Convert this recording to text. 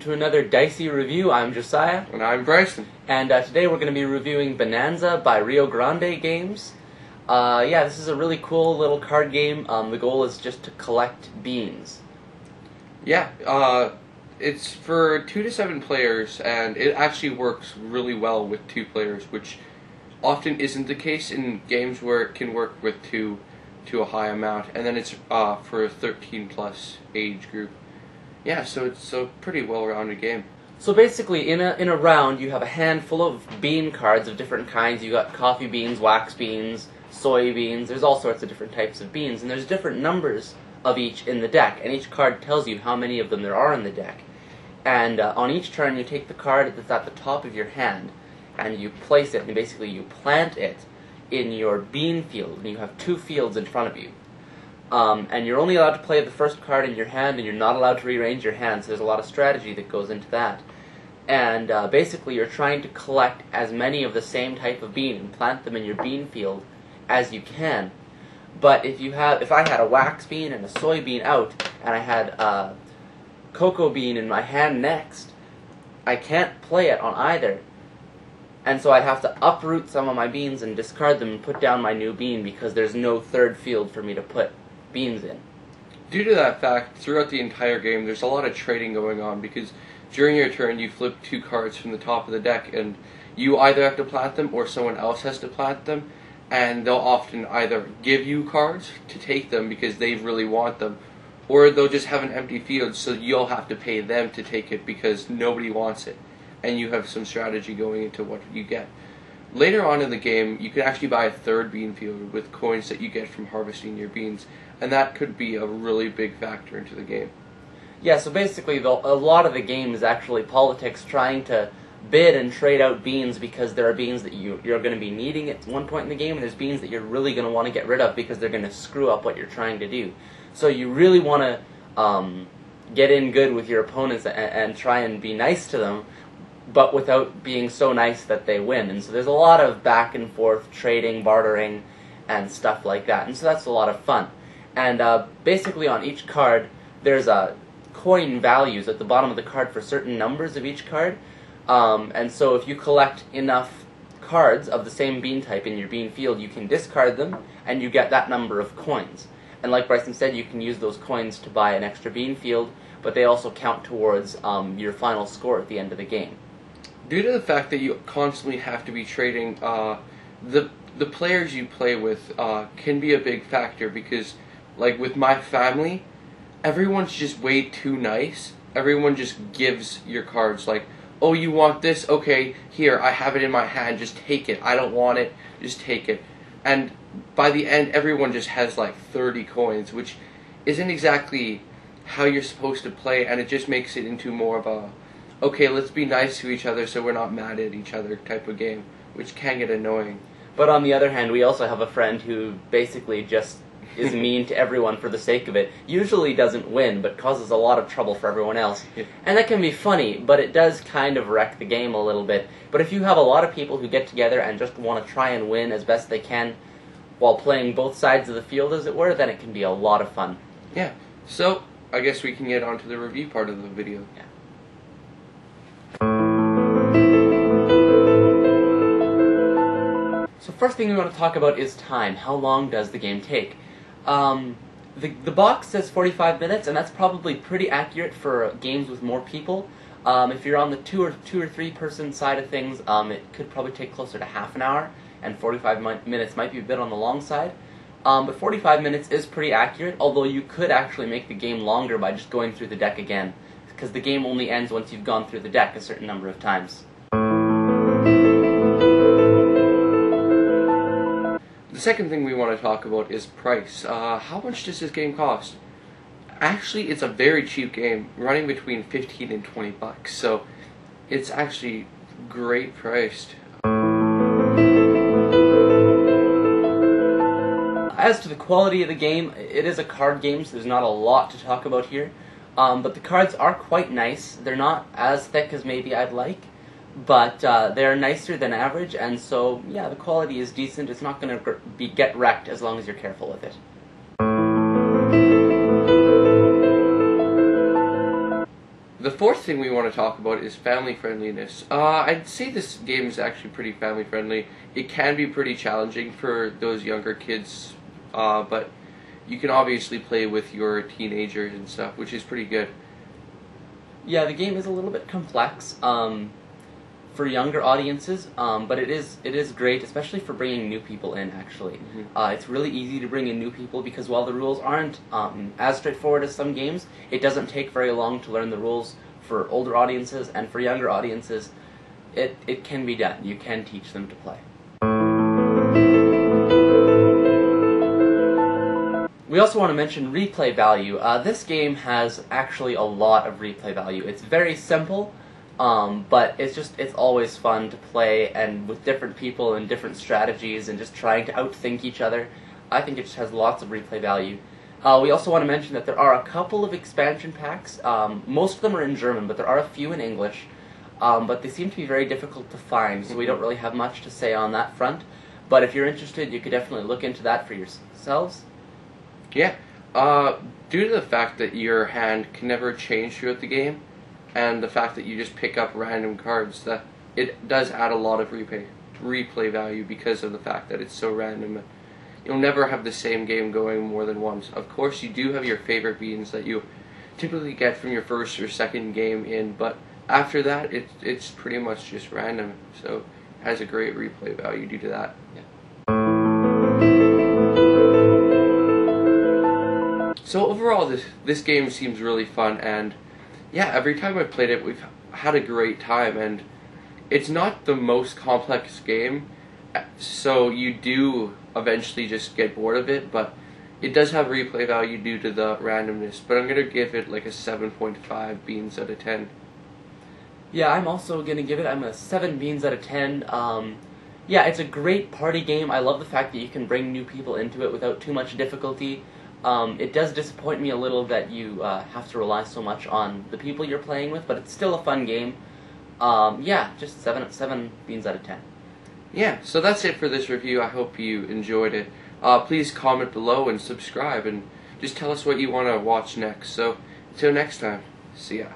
To another Dicey review. I'm Josiah. And I'm Bryson. And today we're going to be reviewing Bohnanza by Rio Grande Games. Yeah, this is a really cool little card game. The goal is just to collect beans. Yeah, it's for 2 to 7 players, and it actually works really well with 2 players, which often isn't the case in games where it can work with 2 to a high amount. And then it's for a 13 plus age group. Yeah, so it's a pretty well-rounded game. So basically, in a round, you have a handful of bean cards of different kinds. You got coffee beans, wax beans, soybeans. There's all sorts of different types of beans, and there's different numbers of each in the deck, and each card tells you how many of them there are in the deck. And on each turn, you take the card that's at the top of your hand, and you place it, and basically you plant it in your bean field, and you have 2 fields in front of you. And you're only allowed to play the first card in your hand, and you're not allowed to rearrange your hand, so there's a lot of strategy that goes into that. And basically you're trying to collect as many of the same type of bean and plant them in your bean field as you can. But if I had a wax bean and a soybean out, and I had a cocoa bean in my hand next, I can't play it on either. And so I'd have to uproot some of my beans and discard them and put down my new bean because there's no third field for me to put beans in. Due to that fact, throughout the entire game, there's a lot of trading going on, because during your turn, you flip 2 cards from the top of the deck, and you either have to plant them or someone else has to plant them, and they'll often either give you cards to take them because they really want them, or they'll just have an empty field, so you'll have to pay them to take it because nobody wants it, and you have some strategy going into what you get. Later on in the game, you can actually buy a 3rd bean field with coins that you get from harvesting your beans, and that could be a really big factor into the game. Yeah, so basically a lot of the game is actually politics, trying to bid and trade out beans because there are beans that you're going to be needing at one point in the game, and there's beans that you're really going to want to get rid of because they're going to screw up what you're trying to do. So you really want to get in good with your opponents and try and be nice to them, but without being so nice that they win. And so there's a lot of back and forth trading, bartering, and stuff like that. And so that's a lot of fun. And basically on each card, there's coin values at the bottom of the card for certain numbers of each card. And so if you collect enough cards of the same bean type in your bean field, you can discard them, and you get that number of coins. And like Bryson said, you can use those coins to buy an extra bean field, but they also count towards your final score at the end of the game. Due to the fact that you constantly have to be trading, the players you play with can be a big factor, because, like with my family, everyone's just way too nice. Everyone just gives your cards like, oh, you want this? Okay, here, I have it in my hand, just take it. I don't want it, just take it. And by the end, everyone just has like 30 coins, which isn't exactly how you're supposed to play, and it just makes it into more of a, okay, let's be nice to each other so we're not mad at each other type of game, which can get annoying. But on the other hand, we also have a friend who basically just is mean to everyone for the sake of it. Usually doesn't win, but causes a lot of trouble for everyone else. Yeah. And that can be funny, but it does kind of wreck the game a little bit. But if you have a lot of people who get together and just want to try and win as best they can while playing both sides of the field, as it were, then it can be a lot of fun. Yeah, so I guess we can get on to the review part of the video. Yeah. So first thing we want to talk about is time. How long does the game take? The box says 45 minutes, and that's probably pretty accurate for games with more people. If you're on the two or 3 person side of things, it could probably take closer to half an hour, and 45 minutes might be a bit on the long side. But 45 minutes is pretty accurate, although you could actually make the game longer by just going through the deck again, because the game only ends once you've gone through the deck a certain number of times. The second thing we want to talk about is price. How much does this game cost? Actually, it's a very cheap game, running between 15 and 20 bucks, so it's actually great priced. As to the quality of the game, it is a card game, so there's not a lot to talk about here. But the cards are quite nice. They're not as thick as maybe I'd like, but they're nicer than average, and so, yeah, the quality is decent. It's not going to get wrecked as long as you're careful with it. The fourth thing we want to talk about is family friendliness. I'd say this game is actually pretty family friendly. It can be pretty challenging for those younger kids, but you can obviously play with your teenagers and stuff, which is pretty good. Yeah, the game is a little bit complex for younger audiences, but it is great, especially for bringing new people in, actually. Mm-hmm. It's really easy to bring in new people because while the rules aren't as straightforward as some games, it doesn't take very long to learn the rules for older audiences, and for younger audiences, it can be done. You can teach them to play. We also want to mention replay value. This game has actually a lot of replay value. It's very simple, but it's always fun to play, and with different people and different strategies and just trying to outthink each other. I think it just has lots of replay value. We also want to mention that there are a couple of expansion packs. Most of them are in German, but there are a few in English. But they seem to be very difficult to find, so we don't really have much to say on that front. But if you're interested, you could definitely look into that for yourselves. Yeah, due to the fact that your hand can never change throughout the game, and the fact that you just pick up random cards, that it does add a lot of replay value because of the fact that it's so random. You'll never have the same game going more than once. Of course, you do have your favorite beans that you typically get from your first or second game in, but after that, it's pretty much just random, so it has a great replay value due to that. Yeah. So overall, this game seems really fun, and yeah, every time I've played it, we've had a great time, and it's not the most complex game, so you do eventually just get bored of it, but it does have replay value due to the randomness, but I'm going to give it like a 7.5 beans out of 10. Yeah, I'm also going to give it, I'm a 7 beans out of 10. Yeah, it's a great party game. I love the fact that you can bring new people into it without too much difficulty. It does disappoint me a little that you have to rely so much on the people you're playing with, but it's still a fun game. Yeah, just 7 beans out of 10. Yeah, so that's it for this review. I hope you enjoyed it. Please comment below and subscribe, and just tell us what you want to watch next. So, until next time, see ya.